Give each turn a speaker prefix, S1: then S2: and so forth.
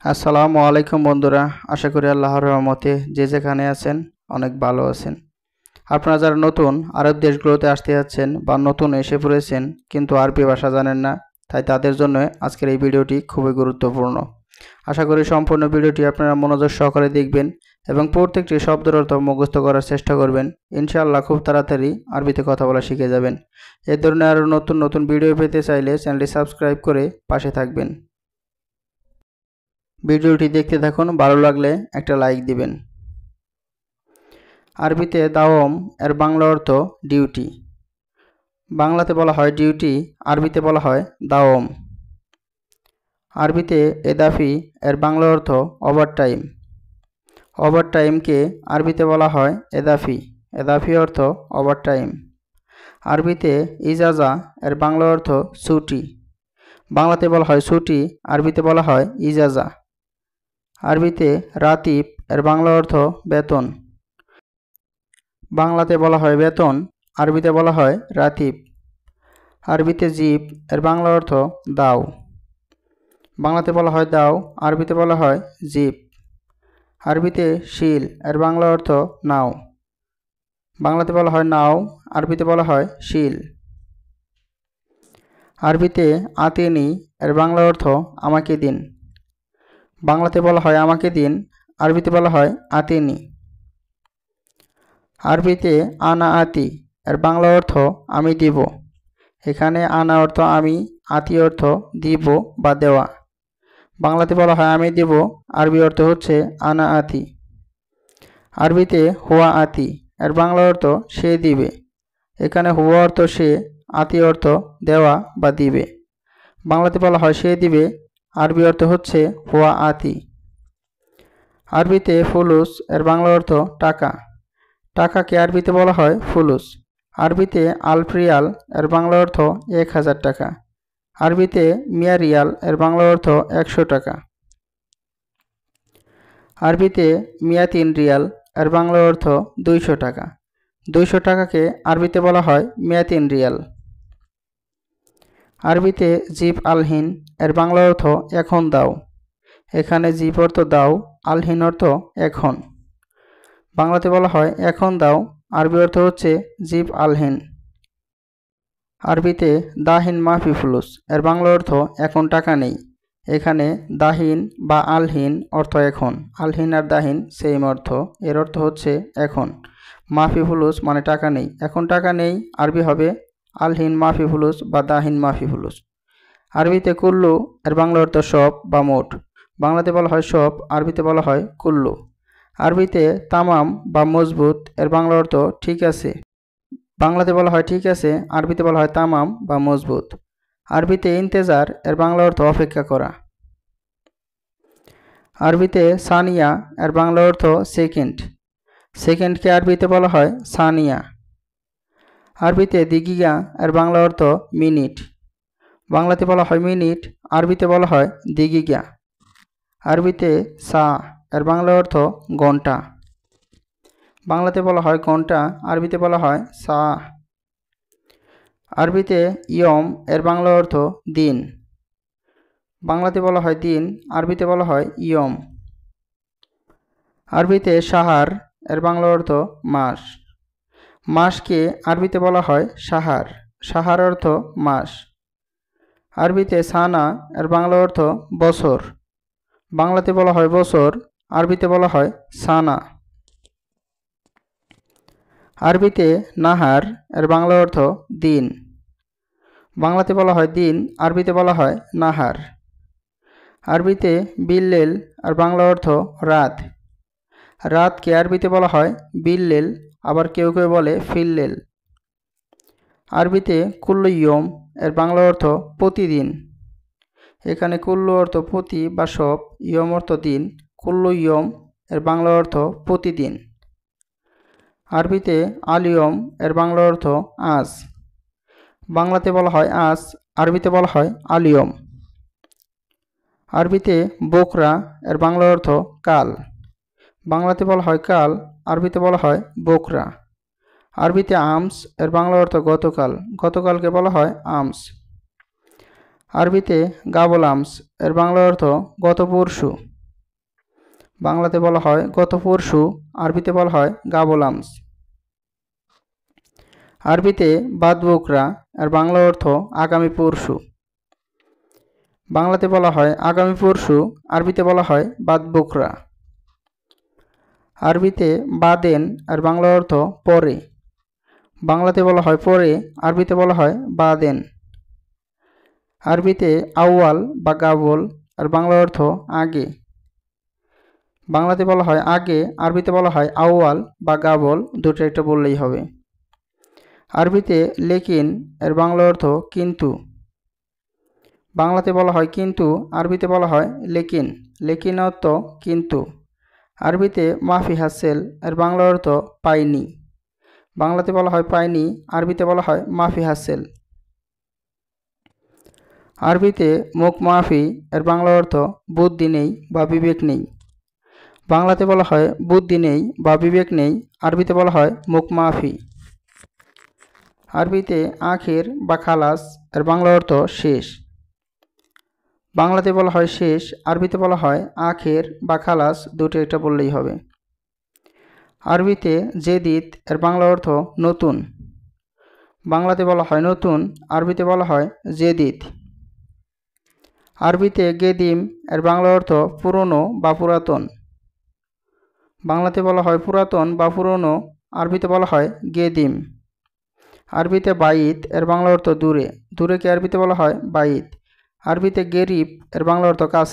S1: আসসালামু আলাইকুম বন্ধুরা, আশা করি আল্লাহর রহমতে যে যেখানে আছেন অনেক ভালো আছেন। আপনারা যারা নতুন আরব দেশগুলোতে আসতে যাচ্ছেন বা নতুন এসে পড়েছেন কিন্তু আরবি ভাষা জানেন না, তাই তাদের জন্য আজকের এই ভিডিওটি খুবই গুরুত্বপূর্ণ। আশা করি সম্পূর্ণ ভিডিওটি আপনারা মনোযোগ সহকারে দেখবেন এবং প্রত্যেকটি শব্দের অর্থ মুখস্থ করার চেষ্টা করবেন। ইনশাআল্লাহ খুব তাড়াতাড়ি আরবিতে কথা বলা শিখে যাবেন। এই ধরনের আরও নতুন নতুন ভিডিও পেতে চাইলে চ্যানেলটি সাবস্ক্রাইব করে পাশে থাকবেন। ভিডিওটি দেখতে থাকুন, ভালো লাগলে একটা লাইক দিবেন। আরবিতে দাওম এর বাংলা অর্থ ডিউটি। বাংলাতে বলা হয় ডিউটি, আরবিতে বলা হয় দাওম। আরবিতে এদাফি এর বাংলা অর্থ ওভারটাইম। ওভারটাইমকে আরবিতে বলা হয় এদাফি। এদাফি অর্থ ওভারটাইম। আরবিতে ইজাজা এর বাংলা অর্থ ছুটি। বাংলাতে বলা হয় ছুটি, আরবিতে বলা হয় ইজাজা। আরবিতে রাতিব এর বাংলা অর্থ বেতন। বাংলাতে বলা হয় বেতন, আরবিতে বলা হয় রাতিব। আরবিতে জিব এর বাংলা অর্থ দাও। বাংলাতে বলা হয় দাও, আরবিতে বলা হয় জিব। আরবিতে শিল এর বাংলা অর্থ নাও। বাংলাতে বলা হয় নাও, আরবিতে বলা হয় শিল। আরবিতে আতিনি এর বাংলা অর্থ আমাকে দিন। বাংলাতে বলা হয় আমাকে দিন, আরবিতে বলা হয় আতিনি। আরবিতে আনা আতি এর বাংলা অর্থ আমি দিব। এখানে আনা অর্থ আমি, আতি অর্থ দিব বা দেওয়া। বাংলাতে বলা হয় আমি দিব, আরবি অর্থ হচ্ছে আনা আতি। আরবিতে হুয়া আতি এর বাংলা অর্থ সে দিবে। এখানে হুয়া অর্থ সে, আতি অর্থ দেওয়া বা দিবে। বাংলাতে বলা হয় সে দিবে, আরবি অর্থ হচ্ছে হুয়া আতি। আরবিতে ফুলুস এর বাংলা অর্থ টাকা। টাকাকে আরবিতে বলা হয় ফুলুস। আরবিতে আলফ-রিয়াল এর বাংলা অর্থ 1000 টাকা। আরবিতে মিয়া রিয়াল এর বাংলা অর্থ 100 টাকা। আরবিতে মিয়াতিন রিয়াল এর বাংলা অর্থ 200 টাকা। 200 টাকাকে আরবিতে বলা হয় মিয়াতিন রিয়াল। আরবিতে জিব আলহিন এর বাংলা অর্থ এখন দাও। এখানে জিব অর্থ দাও, আলহিন অর্থ এখন। বাংলাতে বলা হয় এখন দাও, আরবি অর্থ হচ্ছে জিব আলহিন। আরবিতে দাহিন মাফি ফুলুস এর বাংলা অর্থ এখন টাকা নেই। এখানে দাহিন বা আলহিন অর্থ এখন। আলহিন আর দাহিন সেম অর্থ, এর অর্থ হচ্ছে এখন। মাফি ফুলুস মানে টাকা নেই, এখন টাকা নেই, আরবি হবে আলহিন মাফি ফুলুস বা দাহিন মাফি ফুলুস। আরবিতে কুল্লু এর বাংলা অর্থ সব বা মোট। বাংলাতে বলা হয় সব, আরবিতে বলা হয় কুল্লু। আরবিতে তামাম বা মজবুত এর বাংলা অর্থ ঠিক আছে। বাংলাতে বলা হয় ঠিক আছে, আরবিতে বলা হয় তামাম বা মজবুত। আরবিতে ইন্তেজার এর বাংলা অর্থ অপেক্ষা করা। আরবিতে সানিয়া এর বাংলা অর্থ সেকেন্ড। সেকেন্ডকে আরবিতে বলা হয় সানিয়া। আরবিতে দিগিগা এর বাংলা অর্থ মিনিট। বাংলাতে বলা হয় মিনিট, আরবিতে বলা হয় দিগিগা। আরবিতে সা এর বাংলা অর্থ ঘন্টা। বাংলাতে বলা হয় ঘন্টা, আরবিতে বলা হয় সা। আরবিতে ইয়ম এর বাংলা অর্থ দিন। বাংলাতে বলা হয় দিন, আরবিতে বলা হয় ইয়ম। আরবিতে সাহার এর বাংলা অর্থ মাস। মাসকে আরবিতে বলা হয় সাহার। সাহার অর্থ মাস। আরবিতে সানা এর বাংলা অর্থ বছর। বাংলাতে বলা হয় বছর, আরবিতে বলা হয় সানা। আরবিতে নাহার এর বাংলা অর্থ দিন। বাংলাতে বলা হয় দিন, আরবিতে বলা হয় নাহার। আরবিতে বিল্লেল আর বাংলা অর্থ রাত। রাতকে আরবিতে বলা হয় বিল্লেল, আবার কেউ কেউ বলে ফিল্লেল। আরবিতে কুল্লু ইয়ম এর বাংলা অর্থ প্রতিদিন। এখানে কুল্লু অর্থ প্রতি বা সব, ইয়ম অর্থ দিন। কুল্লু ইয়ম এর বাংলা অর্থ প্রতিদিন। আরবিতে আলিয়ম এর বাংলা অর্থ আজ। বাংলাতে বলা হয় আজ, আরবিতে বলা হয় আলিয়ম। আরবিতে বোকরা এর বাংলা অর্থ কাল। বাংলাতে বলা হয় কাল, আরবিতে বলা হয় বোকরা। আরবিতে আমস এর বাংলা অর্থ গতকাল। গতকালকে বলা হয় আমস। আরবিতে গাবল আমস এর বাংলা অর্থ গত পরশু। বাংলাতে বলা হয় গত পরশু, আরবিতে বলা হয় গাবল আমস। আরবিতে বাদ বকরা আর বাংলা অর্থ আগামী পরশু। বাংলাতে বলা হয় আগামী পরশু, আরবিতে বলা হয় বাদ বকরা। আরবিতে বাদেন আর বাংলা অর্থ পরে। বাংলাতে বলা হয় পরে, আরবিতে বলা হয় বাদেন। আরবিতে আউয়াল বা গাবল আর বাংলা অর্থ আগে। বাংলাতে বলা হয় আগে, আরবিতে বলা হয় আউয়াল বা গাবল, দুটো একটা বললেই হবে। আরবিতে লেকিন এর বাংলা অর্থ কিন্তু। বাংলাতে বলা হয় কিন্তু, আরবিতে বলা হয় লেকিন। লেকিন অর্থ কিন্তু। আরবিতে মাফি হাসেল এর বাংলা অর্থ পাইনি। বাংলাতে বলা হয় পাইনি, আরবিতে বলা হয় মাফি হাসেল। আরবিতে মুখ মাফি এর বাংলা অর্থ বুদ্ধি নেই বা বিবেক নেই। বাংলাতে বলা হয় বুদ্ধি নেই বা বিবেক নেই, আরবিতে বলা হয় মুখ মাফি। আরবিতে আখের বা খালাস এর বাংলা অর্থ শেষ। বাংলাতে বলা হয় শেষ, আরবিতে বলা হয় আখের বা খালাস, দুটো একটা বললেই হবে। আরবিতে জেদিদ এর বাংলা অর্থ নতুন। বাংলাতে বলা হয় নতুন, আরবিতে বলা হয় জেদিদ। আরবিতে গেদিম এর বাংলা অর্থ পুরনো বা পুরাতন। বাংলাতে বলা হয় পুরাতন বা পুরনো, আরবিতে বলা হয় গেদিম। আরবিতে বাইত এর বাংলা অর্থ দূরে। দূরেকে আরবিতে বলা হয় বাইত। আরবিতে গেরিব এর বাংলা অর্থ কাছে।